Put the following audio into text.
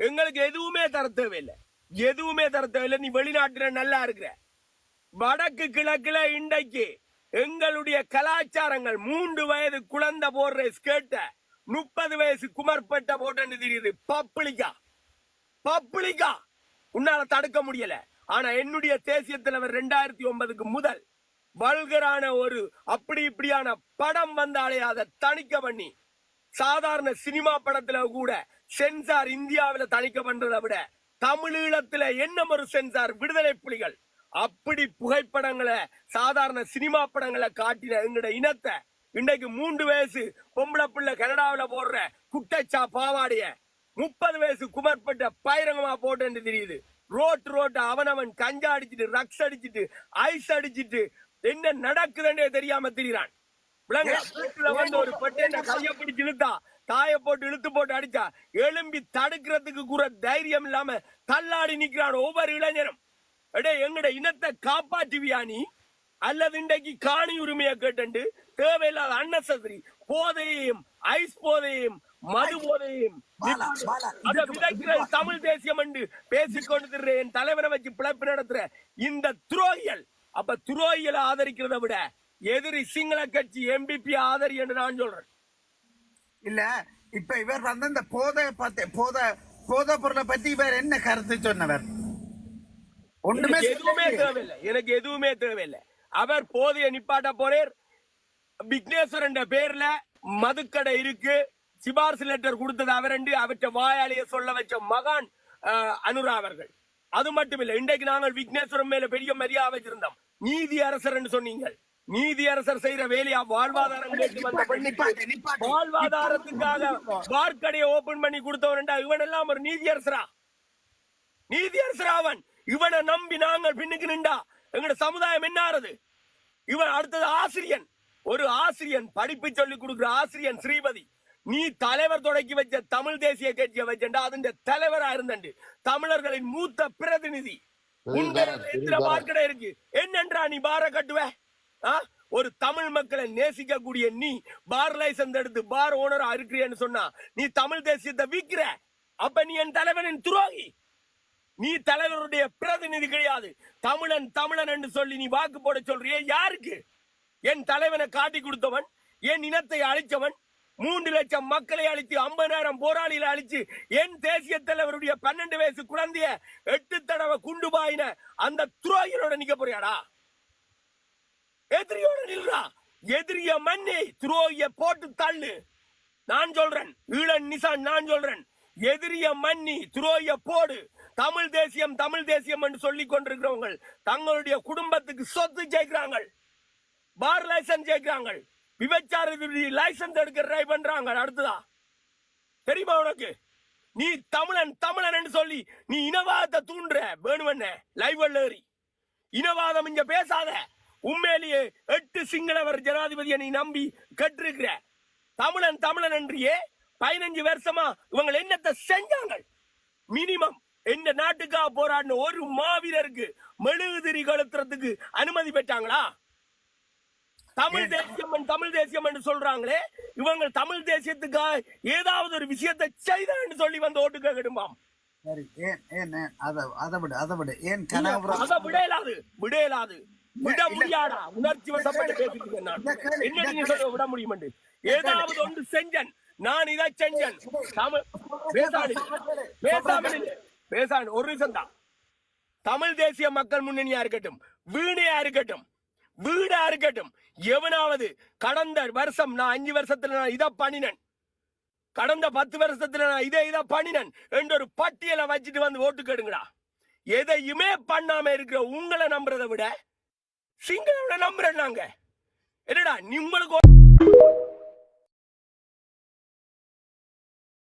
எங்களுக்கு எதுவுமே தர தேவையில்லை, எதுவுமே தர தேவையில்லை. நீ வெளிநாட்டுல நல்லா இருக்கிற. வடக்கு கிழக்குல இன்றைக்கு எங்களுடைய கலாச்சாரங்கள் 3 வயது குழந்தை போடுற ஸ்கேட்ட 30 வயசு குமர்பட்ட போட்டு தெரியுது. பப்ளிகா பப்ளிகா உன்னால தடுக்க முடியல. ஆனா என்னுடைய தேசிய தலைவர் 2009க்கு முதல் வல்கரான ஒரு அப்படி இப்படியான படம் வந்தாலே அதை தணிக்க பண்ணி, சாதாரண சினிமா படத்துல கூட சென்சார் இந்தியாவில தணிக்க பண்றதை விட தமிழீழத்துல என்ன ஒரு சென்சார் விடுதலை புலிகள் அப்படி புகைப்படங்களை சாதாரண சினிமா படங்களை காட்டின எங்கட இனத்தை இன்றைக்கு 3 வயசு பொம்பளை பிள்ளை கனடாவில போடுற குட்டச்சா பாவாடைய 30 வயசு குமர்பட்ட பயிரங்கமா போட்டு தெரியுது. ரோட்டு அவனவன் கஞ்சா அடிச்சுட்டு, ரக்ஸ் அடிச்சுட்டு, ஐஸ் அடிச்சுட்டு என்ன நடக்குதுன்னே தெரியாம திரிறான். வந்து ஒரு பெட்டை கைய பிடிச்சு இழுத்தா, தாய போட்டு இழுத்து போட்டு அடிச்சா எழும்பி தடுக்கிறதுக்கு கூட தைரியம் இல்லாம தள்ளாடி நிக்கிறான் ஒவ்வொரு இளைஞரும். எங்கட இனத்தை காப்பாற்றுவியா நீ, அல்லது இன்றைக்கு காணி உரிமையை கேட்டு தேவையில்லாத அன்னசரி போதையையும் ஐஸ் போதையும் மது போதையும் தமிழ் தேசியம் என்று பேசிக்கொண்டு என் தலைவரை வச்சு பிழைப்பு நடத்துற இந்த துரோகிகள். அப்ப துரோகிகளை ஆதரிக்கிறத விட எதிரி சிங்கள கட்சி எம்பிபி ஆதரி என்று நான் சொல்றேன். இல்ல இப்ப இவர் வந்து இந்த போதை பொருளை பத்தி இவர் என்ன கருத்து சொன்னவர்? ஒண்ணுமே எதுவுமே தேவையில்லை, எனக்கு எதுவுமே தேவையில்லை. அவர் போதைய நிப்பாட்ட போறேர். விக்னேஸ்வரன் பேர்ல மதுக்கடை இருக்கு, சிபார்சு லெட்டர் கொடுத்தது அவரண்டு அவற்றை வாயாலேயே சொல்ல வச்ச மகான் அனுரா அவர்கள். அது மட்டும் இல்ல, இன்றைக்கு நாங்கள் விக்னேஸ்வரன் மேல பெரிய மரியாதை வச்சிருந்தோம். நீதி அரசர் என்று சொன்னீங்க. நீதி அரசர் செய்யற வேலையா வாழ்வாதாரம் கேட்டு வந்த பெண்ணுக்கு வாழ்வாதாரத்துக்காக பார்க்கடையை ஓபன் பண்ணி கொடுத்தவன் இவன் எல்லாம் ஒரு நீதி அரசரா? நீதி அரசரா அவன்? இவனை நம்பி நாங்கள் பின்னுக்கு நின்றா எங்கட சமுதாயம் என்ன ஆறுது? இவன் அடுத்தது ஆசிரியன், ஒரு ஆசிரியன், படிப்பு சொல்லி கொடுக்கிற ஆசிரியன் ஸ்ரீபதி. நீ தலைவர் தொடக்கி வச்ச தமிழ் தேசிய கட்சியை வச்சா அதன் தலைவரா இருந்தண்டு தமிழர்களின் மூத்த பிரதிநிதி. எத்தனை பார்க்கடை இருக்கு என்னன்றா நீ பார கட்டுவ? ஒரு தமிழ் மக்களை நேசிக்கக்கூடிய நீ பார் லைசன்ஸ் எடுத்து பார் ஓனரா இருக்கிறேன்னு சொன்னா நீ தமிழ் தேசியத்தை விற்கிற. அப்ப நீ என் தலைவனின் துரோகி. நீ தலைவருடைய பிரதிநிதி கிடையாது. தமிழன் என்று சொல்லி நீ வாக்கு போட சொல்றிய யாருக்கு? என் தலைவனை காட்டி கொடுத்தவன், என் இனத்தை அழிச்சவன், 3 லட்சம் மக்களை அழிச்சு 50,000 போராளிகளை அழிச்சு என் தேசிய தலைவருடைய 12 வயசு குழந்தைய 8 தடவை குண்டு பாயின அந்த துரோகியோட நிக்க போறியாடா? எதிரியோட நில்றா. எதிரிய மண்ணை துரோகிய போட்டு தள்ளு. நான் சொல்றேன், ஈழன் நிசான் நான் சொல்றேன், எதிரிய மண்ணி துரோகிய போடு. தமிழ் தேசியம் என்று சொல்லிக் கொண்டிருக்கிறவங்க தங்களுடைய குடும்பத்துக்கு சொத்து ஜெயிக்கிறாங்க, பார் லைசன்ஸ் ஜெயிக்கிறாங்க, விபச்சார லைசன்ஸ் எடுக்க ட்ரை பண்றாங்க. அடுத்ததா தெரியுமா உனக்கு? நீ தமிழன் என்று சொல்லி நீ இனவாதத்தை தூண்டுற வேணுவண்ண லைவ் ஏறி இனவாதம் இங்க பேசாத. உண்மையிலேயே 8 சிங்களவர் ஜனாதிபதியை நீ நம்பி கட்டிருக்கிற. தமிழன் என்றியே 15 வருஷமா இவங்க என்னத்தை செஞ்சாங்க? மினிமம் இந்த நாட்டுக்காக போராடின ஒரு மாவீரருக்கு மெழுகுதிரி கொளுத்துறதுக்கு அனுமதி பெற்றாங்களா? தமிழ் தேசியம் என்று சொல்றாங்களே, இவங்க தமிழ் தேசியத்துக்காக ஏதாவது ஒரு விஷயத்தை செய்த சொல்லி வந்து ஓட்டு கேட்கணுமாம். விட முடியாதா? உணர்ச்சி வசப்பட்டு பேசிட்டு என்ன நீங்க சொல்ல விட முடியும்? ஏதாவது ஒன்று செஞ்சன், நான் இதை செஞ்சன். பேசாடு ஒரு நிமிஷம் தான். தமிழ் தேசிய மக்கள் முன்னணியா இருக்கட்டும், வீணையா இருக்கட்டும், வீடா இருக்கட்டும், எவனாவது கடந்த வருஷம் நான் 5 வருஷத்துல நான் இதை பண்ணினேன், கடந்த 10 வருஷத்துல நான் இதை பண்ணினேன் என்ற ஒரு பட்டியலை வச்சுட்டு வந்து ஓட்டு கேடுங்கடா. எதையுமே பண்ணாம இருக்கிற உங்களை நம்புறதை விட சிங்கள நம்புறேன் நாங்க. என்னடா உங்களுக்கு